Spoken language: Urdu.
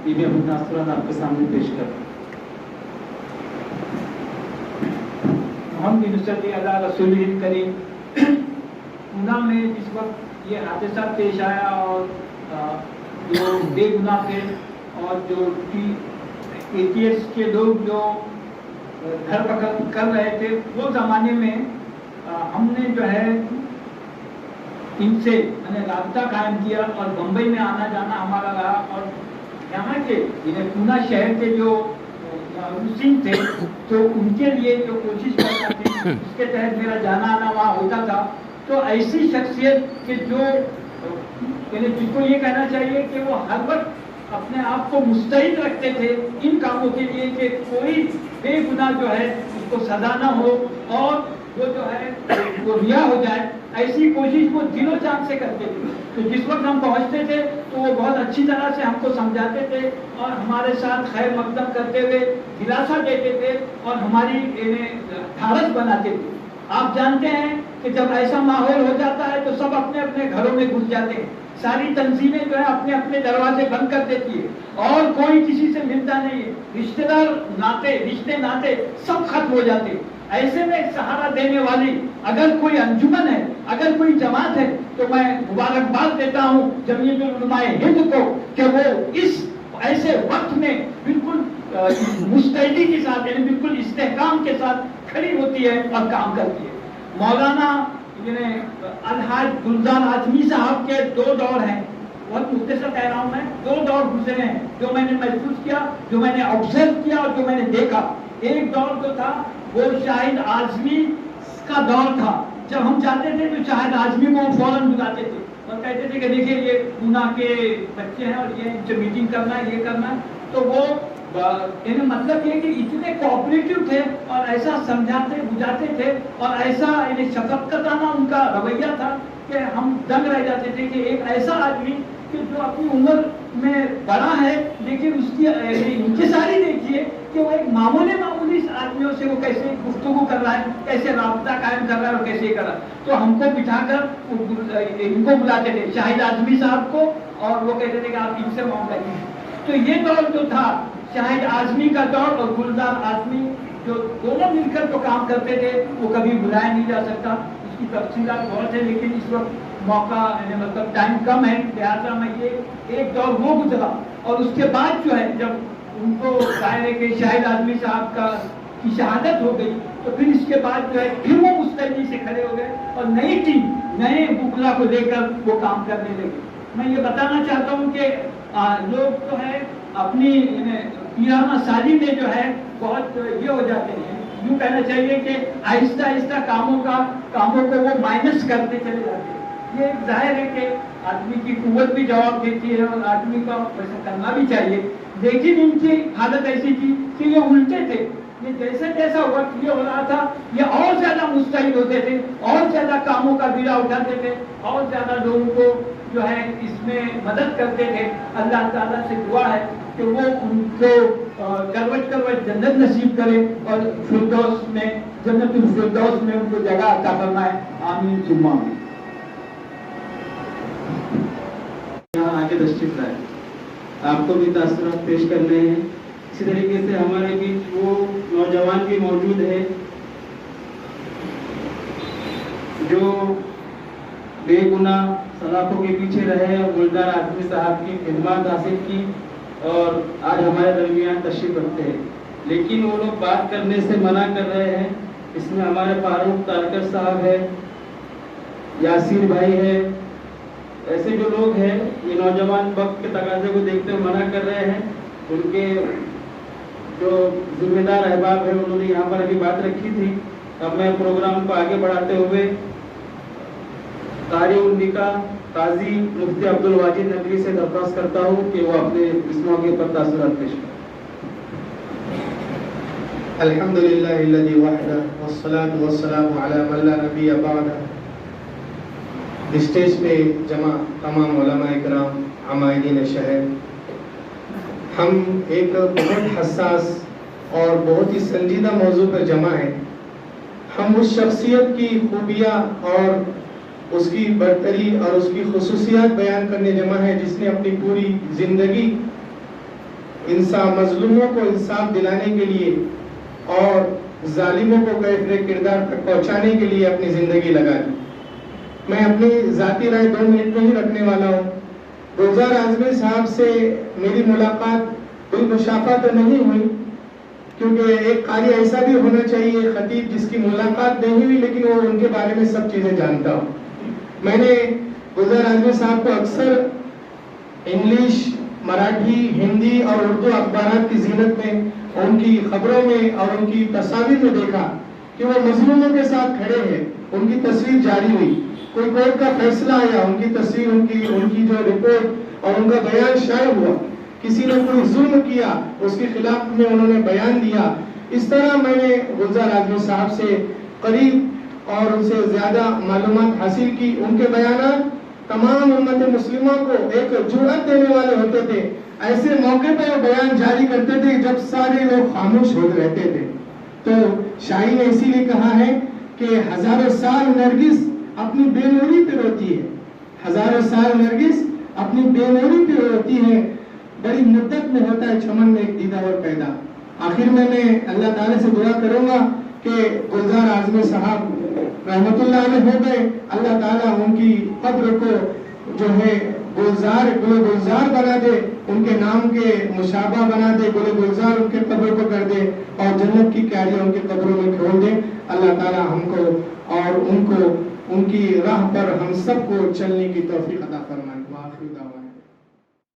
یہ بھی اپنے تاثرات آپ کے سامنے پیش کرتے ہیں۔ محمد بن صلی اللہ رسول کریم پونا میں جس وقت یہ حادثہ پیش آیا اور جو بے گناہ تھے اور جو ایتھیسٹ کے لوگ جو دھر پکڑ کر رہے تھے، وہ زمانے میں ہم نے جو ہے ان سے رابطہ قائم کیا اور بمبئی میں آنا جانا ہمارا رہا، اور یہاں کے پونا شہر کے جو مسلم تھے تو ان کے لیے جو کوشش کرنا تھی اس کے تحت میرا جانا آنا وہاں ہوتا تھا۔ تو ایسی شخصیت کہ جو جس کو یہ کہنا چاہیے کہ وہ ہر وقت اپنے آپ کو مستعد رکھتے تھے ان کاموں کے لیے کہ کوئی بے گناہ جو ہے اس کو سزا نہ ہو اور وہ جو ہے وہ رہا ہو جائے، ایسی کوشش وہ دل و جان سے کرتے تھے۔ تو جس وقت ہم پہنچتے تھے تو وہ بہت اچھی طرح سے ہم کو سمجھاتے تھے اور ہمارے ساتھ خیر مقدم کرتے ہوئے دلاسا دیتے تھے اور ہماری ڈھارس بناتے تھے۔ آپ جانتے ہیں کہ جب ایسا ماحول ہو جاتا ہے تو سب اپنے اپنے گھروں میں گھس جاتے ہیں، ساری تنظیمیں جو ہے اپنے اپنے دروازے بند کر دیتی ہے اور کوئی کسی سے ملتا نہیں ہے، رشتے دار رشتے ناتے سب ختم ہو جاتے ہیں۔ ایسے میں سہارا دینے والی اگر کوئی انجمن ہے، اگر کوئی جماعت ہے، تو میں مبارکباد دیتا ہوں جمعیت العلماء ہند کو کہ وہ اس ایسے وقت میں بالکل مستعدی کے ساتھ بالکل استحکام کے ساتھ کھڑی ہوتی ہے اور کام کرتی ہے۔ مولانا الحاج گلزار اعظمی صاحب کے 2 دور ہیں، بہت مختصر کہہ رہا ہوں میں، 2 دور گزرے ہیں جو میں نے محسوس کیا، جو میں نے آبزرو کیا اور جو میں نے دیکھا۔ ایک دور جو تھا وہ شاہد اعظمی کا دور تھا، جب ہم جاتے تھے تو شاہد اعظمی کو فوراً بلاتے تھے اور کہتے تھے کہ دیکھیے یہ پونا کے بچے ہیں اور یہ میٹنگ کرنا ہے، یہ کرنا ہے۔ تو وہ مطلب یہ کہ اتنے کوآپریٹو تھے اور ایسا سمجھاتے بجھاتے تھے اور ایسا شفقتانہ ان کا رویہ تھا کہ ہم دنگ رہ جاتے تھے کہ ایک ایسا آدمی کہ جو اپنی عمر میں بڑا ہے لیکن اس کی انکساری دیکھیے کہ وہ ایک معمولی آدمیوں سے وہ کیسے گفتگو کر رہا ہے، کیسے رابطہ قائم کر رہا ہے اور کیسے کر رہا ہے۔ تو ہم کو بٹھا کر ان کو بلاتے تھے، شاہد اعظمی صاحب کو، اور وہ کہتے تھے کہ آپ ان سے معاملہ کیجیے۔ تو یہ دور جو تھا شاہد اعظمی کا دور اور گلزار اعظمی جو دونوں مل کر جو کام کرتے تھے وہ کبھی بلایا نہیں جا سکتا، اس کی تفصیلات بہت ہے، لیکن اس وقت موقع مطلب ٹائم کم ہے، لہٰذا میں یہ ایک دور وہ گزرا۔ اور اس کے بعد جو ہے جب ان کو ظاہر ہے کہ شاہد اعظمی صاحب کی شہادت ہو گئی تو پھر اس کے بعد جو ہے پھر وہ مستعدی سے کھڑے ہو گئے اور نئی ٹیم نئے بکلا کو لے کر وہ کام کرنے لگے۔ میں یہ بتانا چاہتا ہوں کہ لوگ جو ہے اپنی پیرانہ سالی میں جو ہے بہت یہ ہو جاتے ہیں، یوں کہنا چاہیے کہ آہستہ آہستہ کاموں کو وہ مائنس کرتے چلے جاتے ہیں۔ یہ ظاہر ہے کہ آدمی کی قوت بھی جواب دیتی ہے اور آدمی کا ویسا کرنا بھی چاہیے، لیکن ان کی حالت ایسی تھی کہ یہ الٹے تھے۔ یہ جیسا جیسا وقت یہ ہو رہا تھا یہ اور زیادہ مستعد ہوتے تھے، اور زیادہ کاموں کا بیڑا اٹھاتے تھے، اور زیادہ لوگوں کو جو ہے اس میں مدد کرتے تھے۔ اللہ تعالیٰ سے دعا ہے کہ وہ ان کو کروٹ جنت نصیب کرے اور فردوس میں جنت الفردوس میں ان کو جگہ عطا فرمائے، آمین ثم آمین۔ یہاں آگے تشریف لائے، آپ کو بھی تاثرات پیش کرنے ہیں۔ اسی طریقے سے ہمارے بیچ وہ نوجوان بھی موجود ہے جو بے گناہ سلاخوں کے پیچھے رہے اور گلزار اعظمی صاحب کی خدمات حاصل کی اور آج ہمارے درمیان تشریف رکھتے ہیں، لیکن وہ لوگ بات کرنے سے منع کر رہے ہیں۔ اس میں ہمارے فاروق تارکر صاحب ہے، یاسیر بھائی ہے، ایسے جو لوگ ہیں یہ نوجوان وقت کے تقاضے کو دیکھتے ہوئے منع کر رہے ہیں۔ ان کے جو ذمہ دار احباب ہیں انہوں نے یہاں پر ابھی بات رکھی تھی۔ اب میں پروگرام کو آگے بڑھاتے ہوئے قاری النکاح قاضی مفتی عبدالواجد نقوی سے درخواست کرتا ہوں کہ وہ اپنے اس موقع پر تاثرات پیش کریں۔ الحمدللہ الذی وحدہ والصلاة والسلام علی من لا نبی بعدہ۔ اسٹیج پہ جمع تمام علماء کرام، عمائدین شہر، ہم ایک بہت حساس اور بہت ہی سنجیدہ موضوع پر جمع ہیں۔ ہم اس شخصیت کی خوبیاں اور اس کی برتری اور اس کی خصوصیات بیان کرنے جمع ہے جس نے اپنی پوری زندگی مظلوموں کو انصاف دلانے کے لیے اور ظالموں کو کیفر کردار تک پہنچانے کے لیے اپنی زندگی لگا دی. میں اپنی ذاتی رائے 2 منٹ میں ہی رکھنے والا ہوں. گلزار اعظمی صاحب سے میری ملاقات کوئی مشافہ تو نہیں ہوئی، کیونکہ ایک قاری ایسا بھی ہونا چاہیے خطیب جس کی ملاقات نہیں ہوئی لیکن وہ ان کے بارے میں سب چیزیں جانتا ہوں. میں نے گلزار اعظمی صاحب کو اکثر انگلش، مراٹھی، ہندی اور اردو اخبارات کی زینت میں، ان کی خبروں میں اور ان کی تصاویر میں دیکھا کہ وہ مظلوموں کے ساتھ کھڑے ہیں. ان کی تصویر جاری ہوئی، کوئی کورٹ کا فیصلہ آیا، ان کی تصویر، ان کی جو رپورٹ اور ان کا بیان شائع ہوا. کسی نے کوئی ظلم کیا اس کے خلاف میں انہوں نے بیان دیا. اس طرح میں نے گلزار اعظمی صاحب سے قریب اور ان سے زیادہ معلومات حاصل کی. ان کے بیانات تمام امت مسلمہ کو ایک جرأت دینے والے ہوتے تھے. ایسے موقع پہ وہ بیان جاری کرتے تھے جب سارے لوگ خاموش ہو رہتے تھے. تو شاعری نے اسی لیے کہا ہے کہ ہزاروں سال نرگس اپنی بے نوری پہ روتی ہے. ہزاروں سال نرگس اپنی بے نوری پہ روتی ہے، بڑی مدت میں ہوتا ہے چمن میں ایک دیدہ اور پیدا. آخر میں اللہ تعالیٰ سے دعا کروں گا کہ گلزار اعظمی صاحب رحمت اللہ علیہ ہو گئے. اللہ تعالیٰ ان کی قبر کو جو ہے گل گلزار بنا دے، ان کے نام کے مشابہ بنا دے، گل گلزار ان کے قبر کو کر دے اور جنت کی کیاریاں ان کے قبروں میں کھول دے. اللہ تعالیٰ ہم کو اور ان کی راہ پر ہم سب کو چلنے کی توفیق عطا